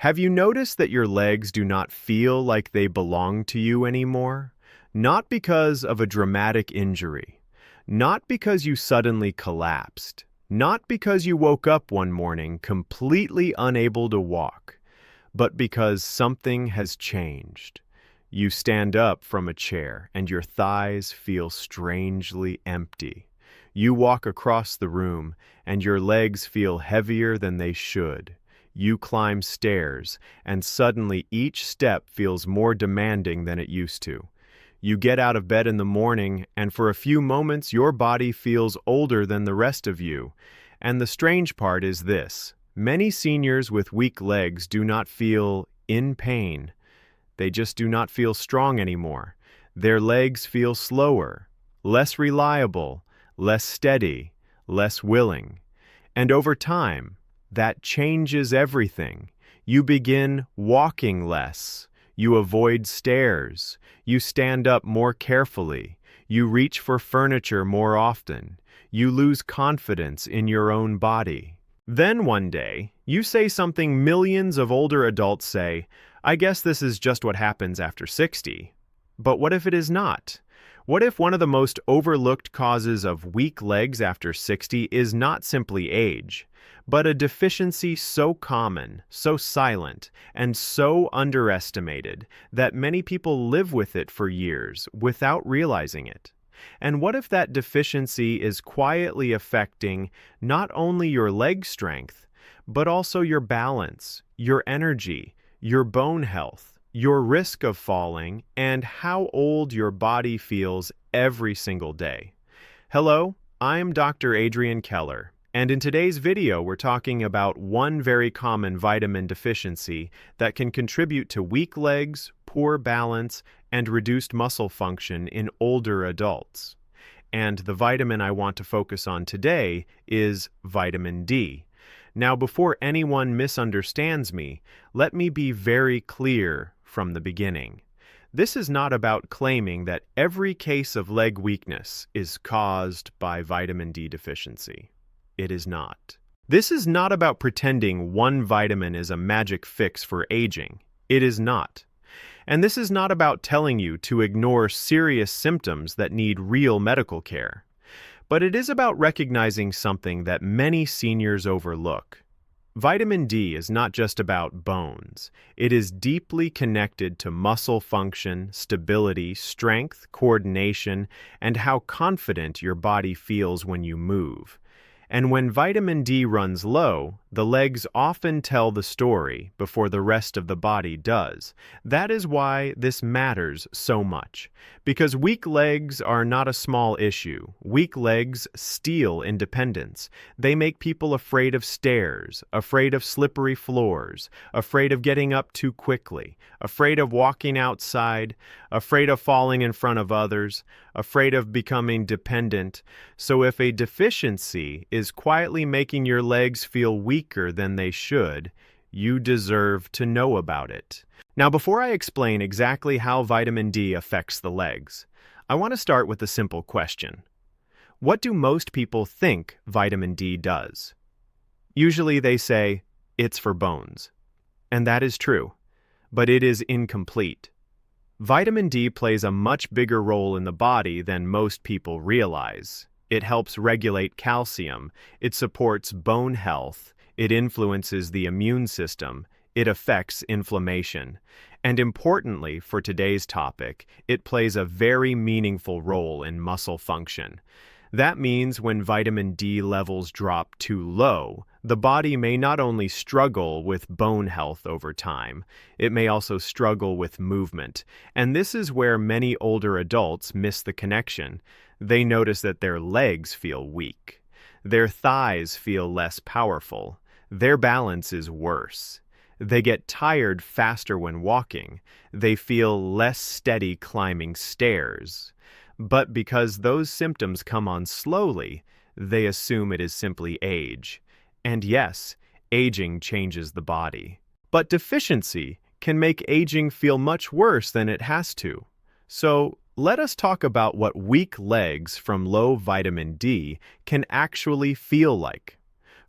Have you noticed that your legs do not feel like they belong to you anymore? Not because of a dramatic injury, not because you suddenly collapsed, not because you woke up one morning completely unable to walk, but because something has changed. You stand up from a chair and your thighs feel strangely empty. You walk across the room and your legs feel heavier than they should. You climb stairs, and suddenly each step feels more demanding than it used to. You get out of bed in the morning, and for a few moments your body feels older than the rest of you. And the strange part is this: many seniors with weak legs do not feel in pain. They just do not feel strong anymore. Their legs feel slower, less reliable, less steady, less willing. And over time, that changes everything. You begin walking less. You avoid stairs. You stand up more carefully. You reach for furniture more often. You lose confidence in your own body. Then one day, you say something millions of older adults say, "I guess this is just what happens after 60. But what if it is not? What if one of the most overlooked causes of weak legs after 60 is not simply age, but a deficiency so common, so silent, and so underestimated that many people live with it for years without realizing it? And what if that deficiency is quietly affecting not only your leg strength, but also your balance, your energy, your bone health, your risk of falling, and how old your body feels every single day? Hello, I'm Dr. Adrian Keller, and in today's video we're talking about one very common vitamin deficiency that can contribute to weak legs, poor balance, and reduced muscle function in older adults. And the vitamin I want to focus on today is vitamin D. Now, before anyone misunderstands me, let me be very clear from the beginning. This is not about claiming that every case of leg weakness is caused by vitamin D deficiency. It is not. This is not about pretending one vitamin is a magic fix for aging. It is not. And this is not about telling you to ignore serious symptoms that need real medical care. But it is about recognizing something that many seniors overlook. Vitamin D is not just about bones. It is deeply connected to muscle function, stability, strength, coordination, and how confident your body feels when you move. And when vitamin D runs low, the legs often tell the story before the rest of the body does. That is why this matters so much. Because weak legs are not a small issue. Weak legs steal independence. They make people afraid of stairs, afraid of slippery floors, afraid of getting up too quickly, afraid of walking outside, afraid of falling in front of others, afraid of becoming dependent. So if a deficiency is quietly making your legs feel weaker than they should, you deserve to know about it. Now, before I explain exactly how vitamin D affects the legs, I want to start with a simple question. What do most people think vitamin D does? Usually they say, it's for bones. And that is true, but it is incomplete. Vitamin D plays a much bigger role in the body than most people realize. It helps regulate calcium, it supports bone health, it influences the immune system, it affects inflammation. And importantly, for today's topic, it plays a very meaningful role in muscle function. That means when vitamin D levels drop too low, the body may not only struggle with bone health over time, it may also struggle with movement. And this is where many older adults miss the connection. They notice that their legs feel weak. Their thighs feel less powerful. Their balance is worse. They get tired faster when walking. They feel less steady climbing stairs. But because those symptoms come on slowly, they assume it is simply age. And yes, aging changes the body. But deficiency can make aging feel much worse than it has to. So let us talk about what weak legs from low vitamin D can actually feel like.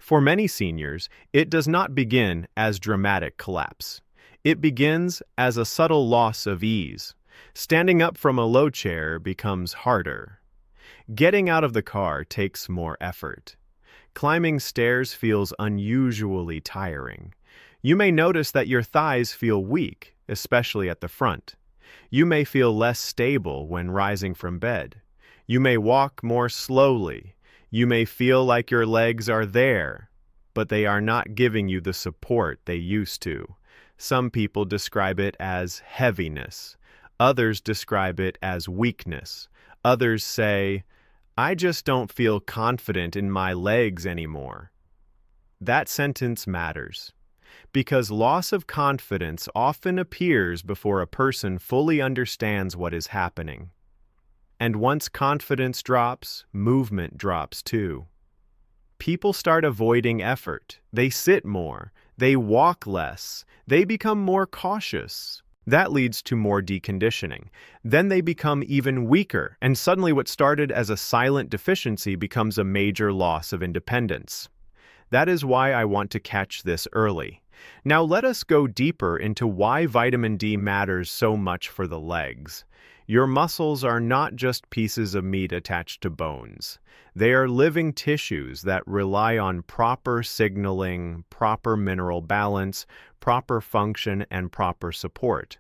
For many seniors, it does not begin as dramatic collapse. It begins as a subtle loss of ease. Standing up from a low chair becomes harder. Getting out of the car takes more effort. Climbing stairs feels unusually tiring. You may notice that your thighs feel weak, especially at the front. You may feel less stable when rising from bed. You may walk more slowly. You may feel like your legs are there, but they are not giving you the support they used to. Some people describe it as heaviness. Others describe it as weakness. Others say, "I just don't feel confident in my legs anymore." That sentence matters, because loss of confidence often appears before a person fully understands what is happening. And once confidence drops, movement drops too. People start avoiding effort. They sit more. They walk less. They become more cautious. That leads to more deconditioning. Then they become even weaker, and suddenly what started as a silent deficiency becomes a major loss of independence. That is why I want to catch this early. Now let us go deeper into why vitamin D matters so much for the legs. Your muscles are not just pieces of meat attached to bones. They are living tissues that rely on proper signaling, proper mineral balance, proper function, and proper support.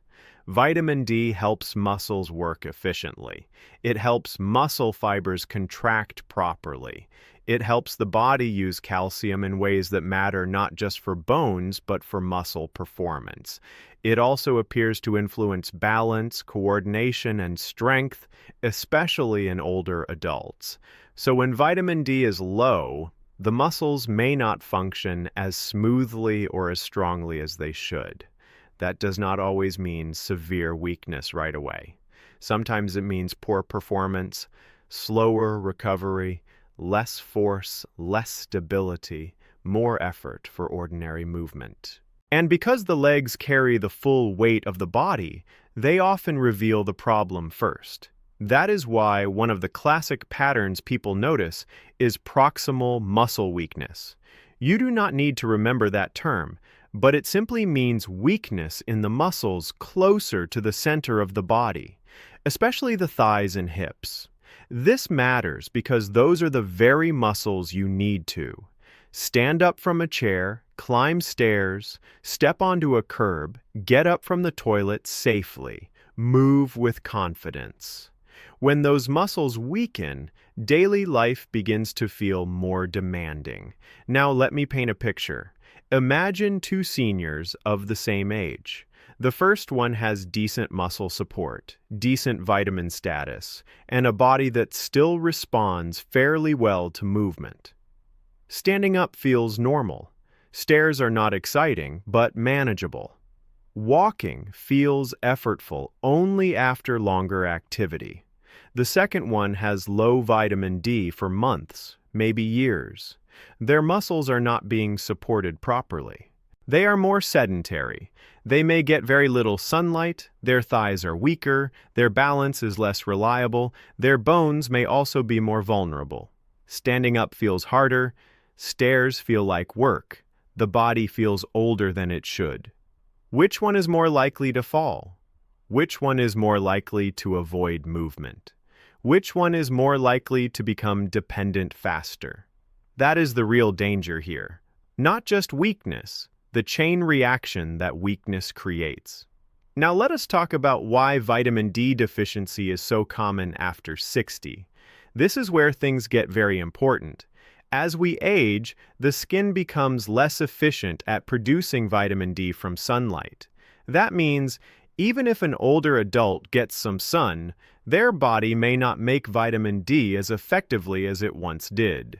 Vitamin D helps muscles work efficiently. It helps muscle fibers contract properly. It helps the body use calcium in ways that matter not just for bones, but for muscle performance. It also appears to influence balance, coordination, and strength, especially in older adults. So when vitamin D is low, the muscles may not function as smoothly or as strongly as they should. That does not always mean severe weakness right away. Sometimes it means poor performance, slower recovery, less force, less stability, more effort for ordinary movement. And because the legs carry the full weight of the body, they often reveal the problem first. That is why one of the classic patterns people notice is proximal muscle weakness. You do not need to remember that term, but it simply means weakness in the muscles closer to the center of the body, especially the thighs and hips. This matters because those are the very muscles you need to stand up from a chair, climb stairs, step onto a curb, get up from the toilet safely, move with confidence. When those muscles weaken, daily life begins to feel more demanding. Now let me paint a picture. Imagine two seniors of the same age. The first one has decent muscle support, decent vitamin status, and a body that still responds fairly well to movement. Standing up feels normal. Stairs are not exciting, but manageable. Walking feels effortful only after longer activity. The second one has low vitamin D for months, maybe years. Their muscles are not being supported properly. They are more sedentary. They may get very little sunlight, their thighs are weaker, their balance is less reliable, their bones may also be more vulnerable. Standing up feels harder, stairs feel like work, the body feels older than it should. Which one is more likely to fall? Which one is more likely to avoid movement? Which one is more likely to become dependent faster? That is the real danger here. Not just weakness, the chain reaction that weakness creates. Now let us talk about why vitamin D deficiency is so common after 60. This is where things get very important. As we age, the skin becomes less efficient at producing vitamin D from sunlight. That means even if an older adult gets some sun, their body may not make vitamin D as effectively as it once did.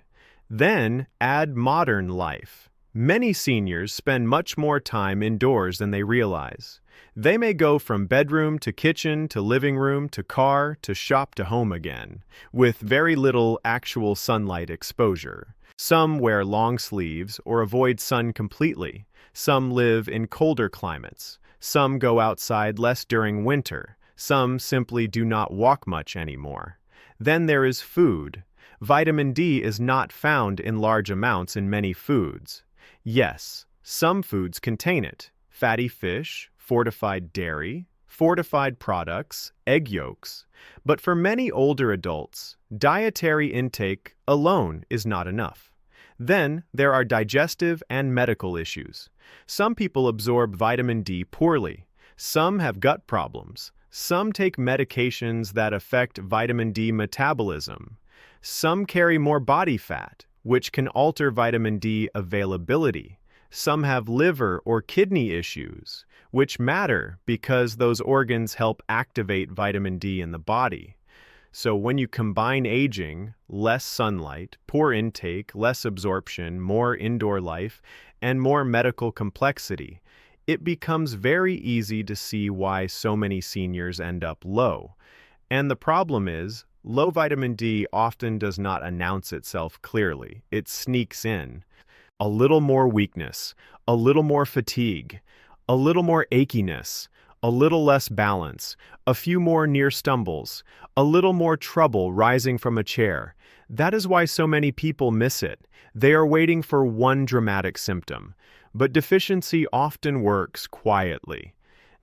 Then add modern life. Many seniors spend much more time indoors than they realize. They may go from bedroom to kitchen to living room to car to shop to home again, with very little actual sunlight exposure. Some wear long sleeves or avoid sun completely. Some live in colder climates. Some go outside less during winter. Some simply do not walk much anymore. Then there is food. Vitamin D is not found in large amounts in many foods. Yes, some foods contain it: fatty fish, fortified dairy, fortified products, egg yolks. But for many older adults, dietary intake alone is not enough. Then there are digestive and medical issues. Some people absorb vitamin D poorly. Some have gut problems. Some take medications that affect vitamin D metabolism. Some carry more body fat, which can alter vitamin D availability. Some have liver or kidney issues, which matter because those organs help activate vitamin D in the body. So when you combine aging, less sunlight, poor intake, less absorption, more indoor life, and more medical complexity, it becomes very easy to see why so many seniors end up low. And the problem is, low vitamin D often does not announce itself clearly. It sneaks in. A little more weakness, a little more fatigue, a little more achiness, a little less balance, a few more near stumbles, a little more trouble rising from a chair. That is why so many people miss it. They are waiting for one dramatic symptom. But deficiency often works quietly.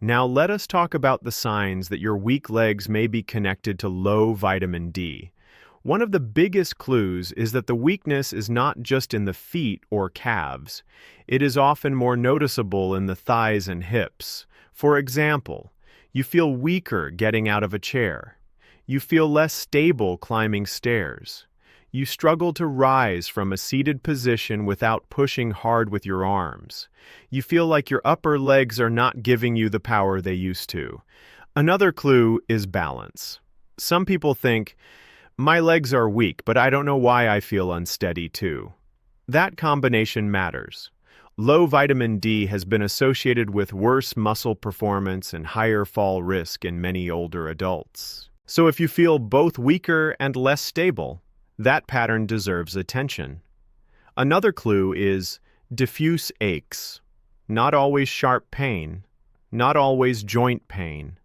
Now let us talk about the signs that your weak legs may be connected to low vitamin D. One of the biggest clues is that the weakness is not just in the feet or calves. It is often more noticeable in the thighs and hips. For example, you feel weaker getting out of a chair. You feel less stable climbing stairs. You struggle to rise from a seated position without pushing hard with your arms. You feel like your upper legs are not giving you the power they used to. Another clue is balance. Some people think, my legs are weak, but I don't know why I feel unsteady too. That combination matters. Low vitamin D has been associated with worse muscle performance and higher fall risk in many older adults. So if you feel both weaker and less stable, that pattern deserves attention. Another clue is diffuse aches. Not always sharp pain, not always joint pain.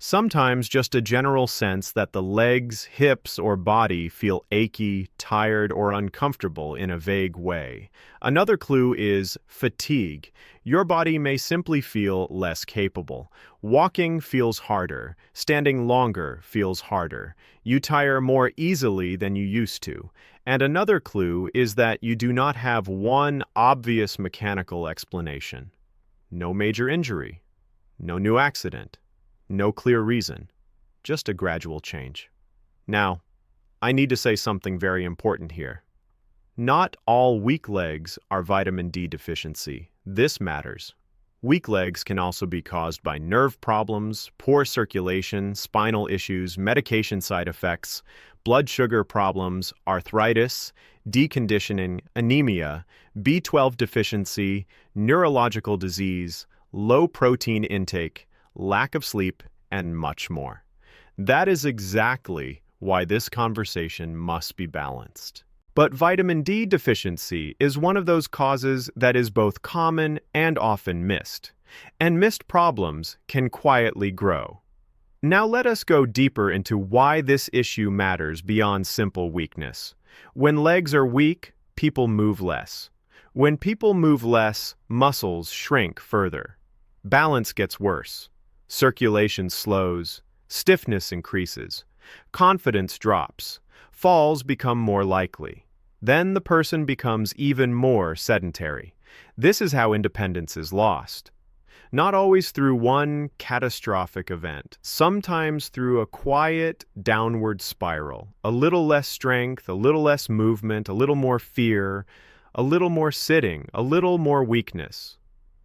Sometimes just a general sense that the legs, hips, or body feel achy, tired, or uncomfortable in a vague way. Another clue is fatigue. Your body may simply feel less capable. Walking feels harder. Standing longer feels harder. You tire more easily than you used to. And another clue is that you do not have one obvious mechanical explanation. No major injury. No new accident. No clear reason, just a gradual change. Now, I need to say something very important here. Not all weak legs are vitamin D deficiency. This matters. Weak legs can also be caused by nerve problems, poor circulation, spinal issues, medication side effects, blood sugar problems, arthritis, deconditioning, anemia, B12 deficiency, neurological disease, low protein intake, lack of sleep, and much more. That is exactly why this conversation must be balanced. But vitamin D deficiency is one of those causes that is both common and often missed. And missed problems can quietly grow. Now let us go deeper into why this issue matters beyond simple weakness. When legs are weak, people move less. When people move less, muscles shrink further. Balance gets worse. Circulation slows, stiffness increases, confidence drops, falls become more likely. Then the person becomes even more sedentary. This is how independence is lost. Not always through one catastrophic event, sometimes through a quiet downward spiral. A little less strength, a little less movement, a little more fear, a little more sitting, a little more weakness.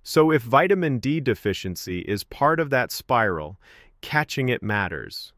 So if vitamin D deficiency is part of that spiral, catching it matters.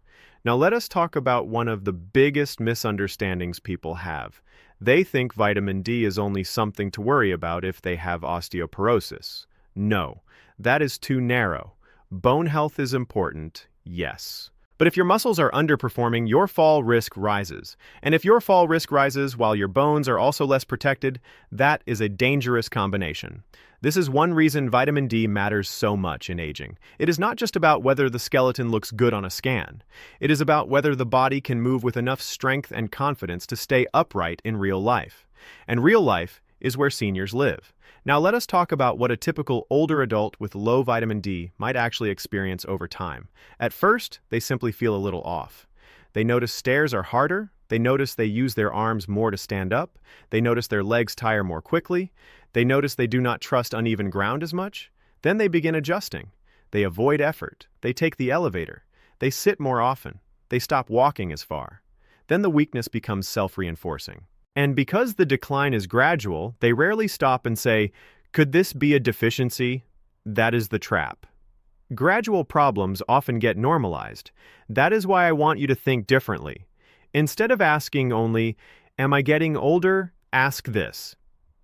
Now let us talk about one of the biggest misunderstandings people have. They think vitamin D is only something to worry about if they have osteoporosis. No, that is too narrow. Bone health is important, yes. But if your muscles are underperforming, your fall risk rises. And if your fall risk rises while your bones are also less protected, that is a dangerous combination. This is one reason vitamin D matters so much in aging. It is not just about whether the skeleton looks good on a scan. It is about whether the body can move with enough strength and confidence to stay upright in real life. And real life is where seniors live. Now let us talk about what a typical older adult with low vitamin D might actually experience over time. At first, they simply feel a little off. They notice stairs are harder, they notice they use their arms more to stand up, they notice their legs tire more quickly, they notice they do not trust uneven ground as much. Then they begin adjusting. They avoid effort, they take the elevator, they sit more often, they stop walking as far. Then the weakness becomes self-reinforcing. And because the decline is gradual, they rarely stop and say, "Could this be a deficiency?" That is the trap. Gradual problems often get normalized. That is why I want you to think differently. Instead of asking only, "Am I getting older?" ask this: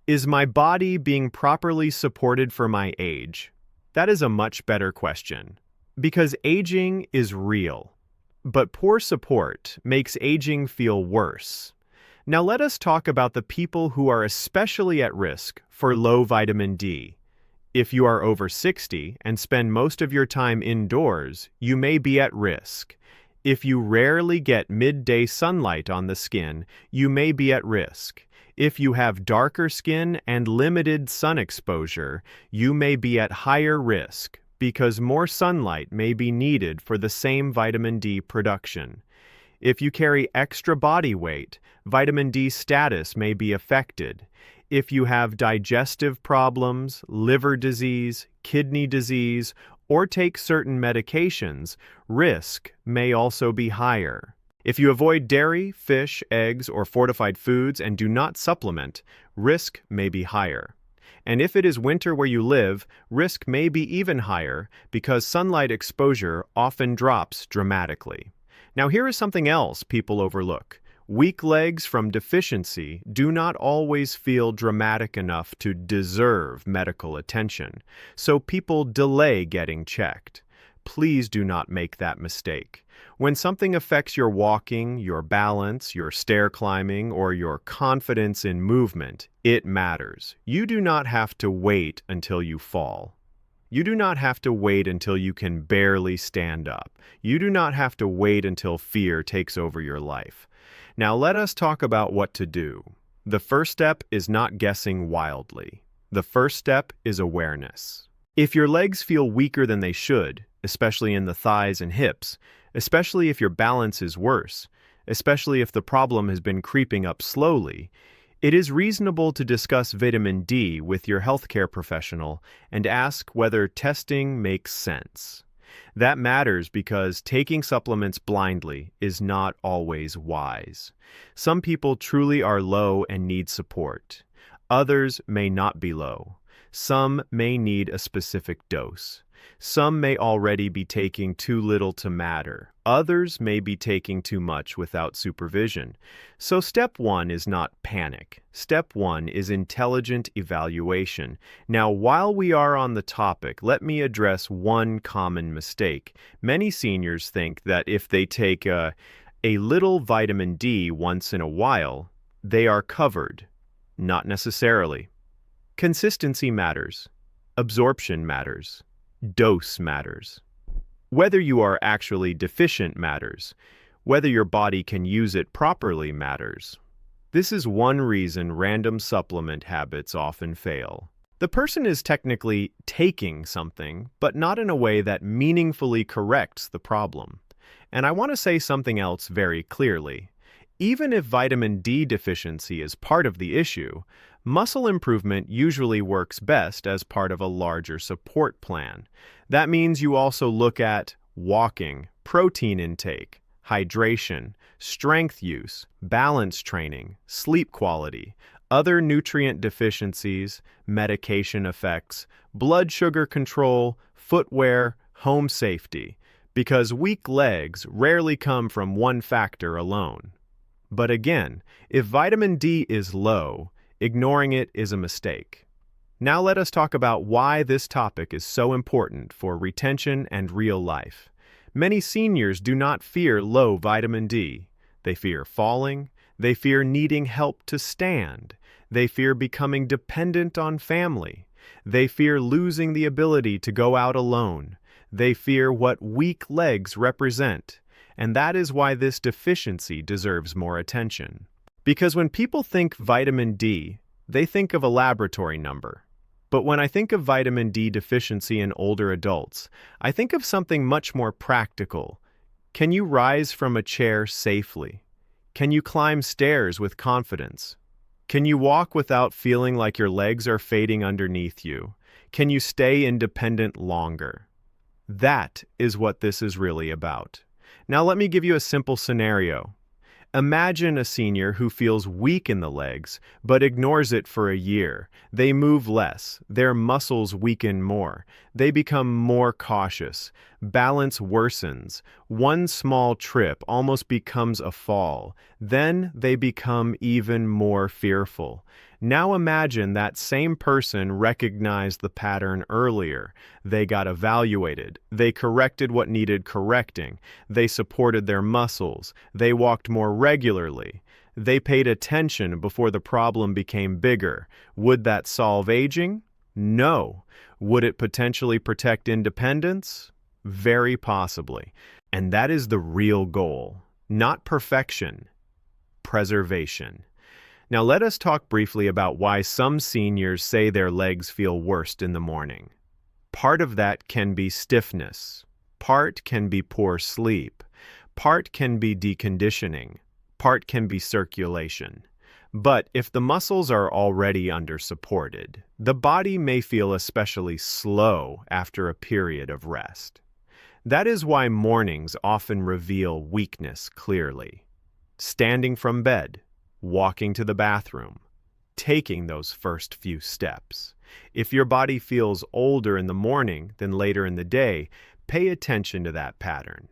"Is my body being properly supported for my age?" That is a much better question. Because aging is real. But poor support makes aging feel worse. Now let us talk about the people who are especially at risk for low vitamin D. If you are over 60 and spend most of your time indoors, you may be at risk. If you rarely get midday sunlight on the skin, you may be at risk. If you have darker skin and limited sun exposure, you may be at higher risk because more sunlight may be needed for the same vitamin D production. If you carry extra body weight, vitamin D status may be affected. If you have digestive problems, liver disease, kidney disease, or take certain medications, risk may also be higher. If you avoid dairy, fish, eggs, or fortified foods and do not supplement, risk may be higher. And if it is winter where you live, risk may be even higher because sunlight exposure often drops dramatically. Now here is something else people overlook. Weak legs from deficiency do not always feel dramatic enough to deserve medical attention, so people delay getting checked. Please do not make that mistake. When something affects your walking, your balance, your stair climbing, or your confidence in movement, it matters. You do not have to wait until you fall. You do not have to wait until you can barely stand up. You do not have to wait until fear takes over your life. Now let us talk about what to do. The first step is not guessing wildly. The first step is awareness. If your legs feel weaker than they should, especially in the thighs and hips, especially if your balance is worse, especially if the problem has been creeping up slowly, it is reasonable to discuss vitamin D with your healthcare professional and ask whether testing makes sense. That matters because taking supplements blindly is not always wise. Some people truly are low and need support. Others may not be low. Some may need a specific dose. Some may already be taking too little to matter. Others may be taking too much without supervision. So step one is not panic. Step one is intelligent evaluation. Now, while we are on the topic, let me address one common mistake. Many seniors think that if they take a little vitamin D once in a while, they are covered. Not necessarily. Consistency matters. Absorption matters. Dose matters. Whether you are actually deficient matters. Whether your body can use it properly matters. This is one reason random supplement habits often fail. The person is technically taking something, but not in a way that meaningfully corrects the problem. And I want to say something else very clearly. Even if vitamin D deficiency is part of the issue, muscle improvement usually works best as part of a larger support plan. That means you also look at walking, protein intake, hydration, strength use, balance training, sleep quality, other nutrient deficiencies, medication effects, blood sugar control, footwear, home safety, because weak legs rarely come from one factor alone. But again, if vitamin D is low, ignoring it is a mistake. Now let us talk about why this topic is so important for retention and real life. Many seniors do not fear low vitamin D. They fear falling. They fear needing help to stand. They fear becoming dependent on family. They fear losing the ability to go out alone. They fear what weak legs represent. And that is why this deficiency deserves more attention. Because when people think vitamin D, they think of a laboratory number. But when I think of vitamin D deficiency in older adults, I think of something much more practical. Can you rise from a chair safely? Can you climb stairs with confidence? Can you walk without feeling like your legs are fading underneath you? Can you stay independent longer? That is what this is really about. Now let me give you a simple scenario. Imagine a senior who feels weak in the legs, but ignores it for a year. They move less, their muscles weaken more, they become more cautious, balance worsens, one small trip almost becomes a fall, then they become even more fearful. Now imagine that same person recognized the pattern earlier. They got evaluated. They corrected what needed correcting. They supported their muscles. They walked more regularly. They paid attention before the problem became bigger. Would that solve aging? No. Would it potentially protect independence? Very possibly. And that is the real goal. Not perfection. Preservation. Now let us talk briefly about why some seniors say their legs feel worst in the morning. Part of that can be stiffness. Part can be poor sleep. Part can be deconditioning. Part can be circulation. But if the muscles are already under-supported, the body may feel especially slow after a period of rest. That is why mornings often reveal weakness clearly. Standing from bed, walking to the bathroom, taking those first few steps. If your body feels older in the morning than later in the day, pay attention to that pattern.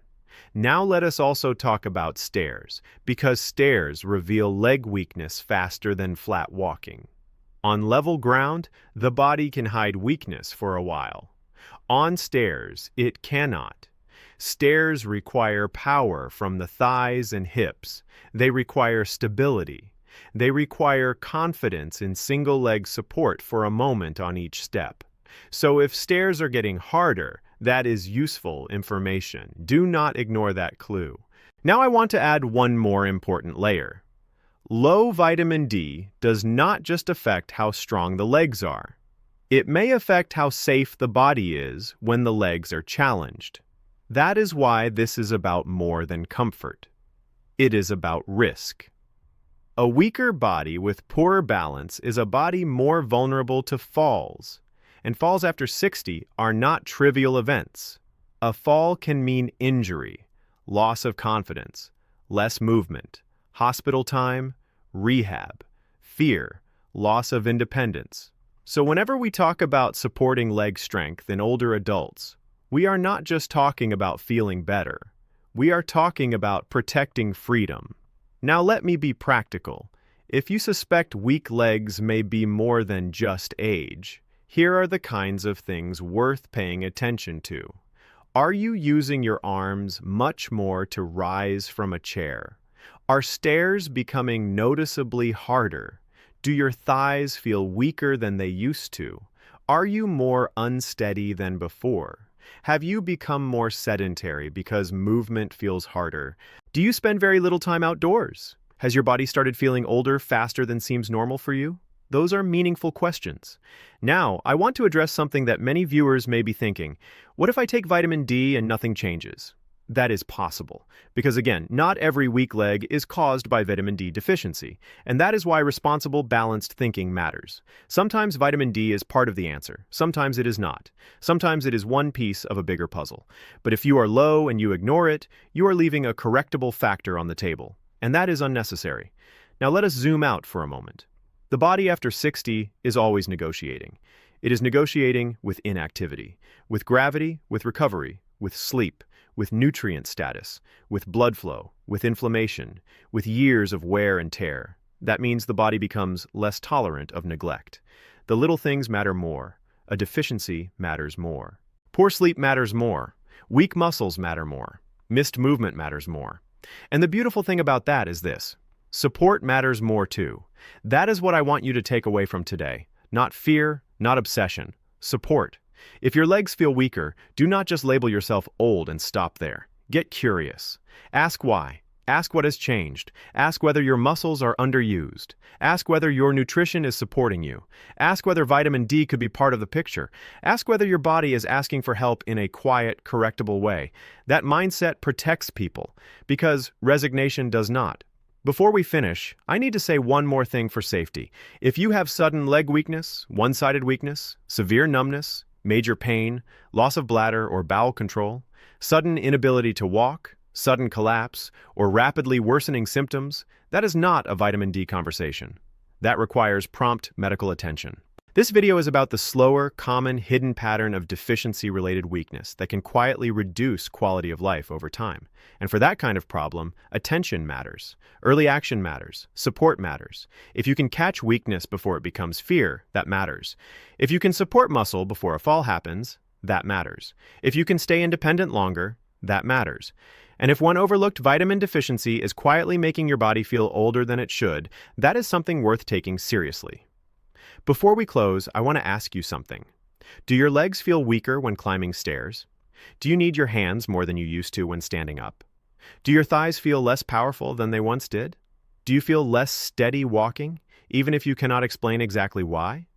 Now let us also talk about stairs, because stairs reveal leg weakness faster than flat walking. On level ground, the body can hide weakness for a while. On stairs, it cannot. Stairs require power from the thighs and hips. They require stability. They require confidence in single leg support for a moment on each step. So if stairs are getting harder, that is useful information. Do not ignore that clue. Now I want to add one more important layer. Low vitamin D does not just affect how strong the legs are. It may affect how safe the body is when the legs are challenged. That is why this is about more than comfort. It is about risk. A weaker body with poorer balance is a body more vulnerable to falls, and falls after 60 are not trivial events. A fall can mean injury, loss of confidence, less movement, hospital time, rehab, fear, loss of independence. So whenever we talk about supporting leg strength in older adults, we are not just talking about feeling better. We are talking about protecting freedom. Now let me be practical. If you suspect weak legs may be more than just age, here are the kinds of things worth paying attention to. Are you using your arms much more to rise from a chair? Are stairs becoming noticeably harder? Do your thighs feel weaker than they used to? Are you more unsteady than before? Have you become more sedentary because movement feels harder? Do you spend very little time outdoors? Has your body started feeling older faster than seems normal for you? Those are meaningful questions. Now, I want to address something that many viewers may be thinking. What if I take vitamin D and nothing changes? That is possible, because again, not every weak leg is caused by vitamin D deficiency, and that is why responsible, balanced thinking matters. Sometimes vitamin D is part of the answer, sometimes it is not. Sometimes it is one piece of a bigger puzzle. But if you are low and you ignore it, you are leaving a correctable factor on the table, and that is unnecessary. Now let us zoom out for a moment. The body after 60 is always negotiating. It is negotiating with inactivity, with gravity, with recovery, with sleep, with nutrient status, with blood flow, with inflammation, with years of wear and tear. That means the body becomes less tolerant of neglect. The little things matter more. A deficiency matters more. Poor sleep matters more. Weak muscles matter more. Missed movement matters more. And the beautiful thing about that is this: support matters more too. That is what I want you to take away from today. Not fear, not obsession. Support. If your legs feel weaker, do not just label yourself old and stop there. Get curious. Ask why. Ask what has changed. Ask whether your muscles are underused. Ask whether your nutrition is supporting you. Ask whether vitamin D could be part of the picture. Ask whether your body is asking for help in a quiet, correctable way. That mindset protects people, because resignation does not. Before we finish, I need to say one more thing for safety. If you have sudden leg weakness, one-sided weakness, severe numbness, major pain, loss of bladder or bowel control, sudden inability to walk, sudden collapse, or rapidly worsening symptoms, that is not a vitamin D conversation. That requires prompt medical attention. This video is about the slower, common, hidden pattern of deficiency-related weakness that can quietly reduce quality of life over time. And for that kind of problem, attention matters. Early action matters. Support matters. If you can catch weakness before it becomes fear, that matters. If you can support muscle before a fall happens, that matters. If you can stay independent longer, that matters. And if one overlooked vitamin deficiency is quietly making your body feel older than it should, that is something worth taking seriously. Before we close, I want to ask you something. Do your legs feel weaker when climbing stairs? Do you need your hands more than you used to when standing up? Do your thighs feel less powerful than they once did? Do you feel less steady walking, even if you cannot explain exactly why?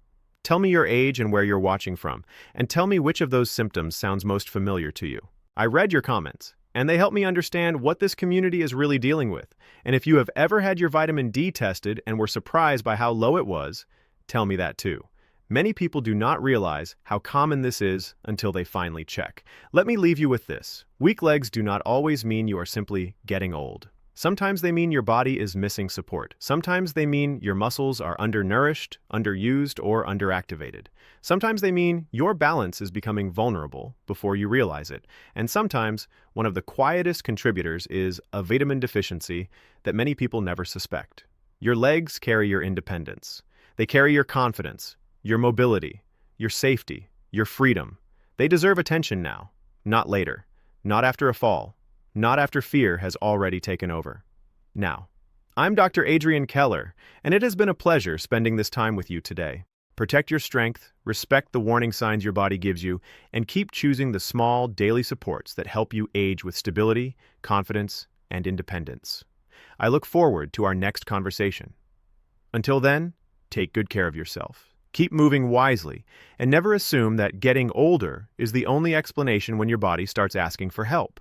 Tell me your age and where you're watching from, and tell me which of those symptoms sounds most familiar to you. I read your comments, and they help me understand what this community is really dealing with. And if you have ever had your vitamin D tested and were surprised by how low it was, tell me that too. Many people do not realize how common this is until they finally check. Let me leave you with this. Weak legs do not always mean you are simply getting old. Sometimes they mean your body is missing support. Sometimes they mean your muscles are undernourished, underused, or underactivated. Sometimes they mean your balance is becoming vulnerable before you realize it. And sometimes one of the quietest contributors is a vitamin deficiency that many people never suspect. Your legs carry your independence. They carry your confidence, your mobility, your safety, your freedom. They deserve attention now, not later, not after a fall, not after fear has already taken over. Now, I'm Dr. Adrian Keller, and it has been a pleasure spending this time with you today. Protect your strength, respect the warning signs your body gives you, and keep choosing the small, daily supports that help you age with stability, confidence, and independence. I look forward to our next conversation. Until then, take good care of yourself. Keep moving wisely, and never assume that getting older is the only explanation when your body starts asking for help.